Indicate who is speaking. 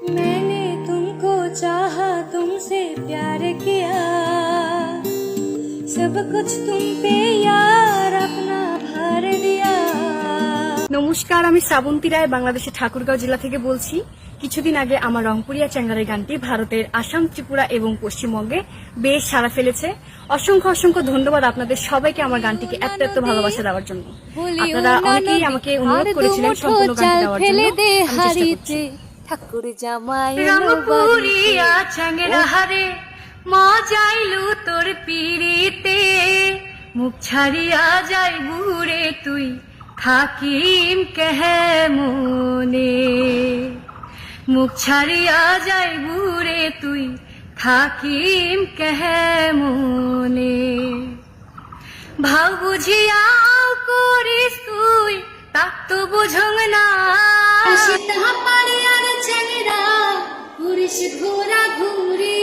Speaker 1: मैंने तुमको चाहा, तुमसे प्यार किया, सब कुछ तुम पे यार अपना भर दिया।
Speaker 2: নমস্কার, আমি শ্রাবন্তী রায় বাংলাদেশের ঠাকুরগাঁও জেলা থেকে বলছি। কিছুদিন আগে আমার রংপুরিয়া চ্যাঙ্গারের গানটি ভারতের আসাম, ত্রিপুরা এবং পশ্চিমবঙ্গে বেশ সাড়া ফেলেছে। অসংখ্য অসংখ্য ধন্যবাদ আপনাদের সবাইকে আমার গানটিকে এত এত ভালোবাসা দেওয়ার জন্য। আপনারা অনেকেই আমাকে অনুরোধ করেছিলেন সম্পূর্ণ গানটি দেওয়ার জন্য।
Speaker 1: ঠাকুর জামাই
Speaker 2: রংপুরিয়া চ্যাঙ্গেরা হারে মজাইলু তোর পিড়িতে, মুখ ছাড়িয়া যাই ঘুরে তুই থাকিম কেহে মনে, মুখ ছাড়িয়া যাই ঘুরে তুই থাকিম কেহে মনে। ভাও বুঝিয়াও করিস তুই তাক তো বুঝং না,
Speaker 1: ঘোরা ঘুরি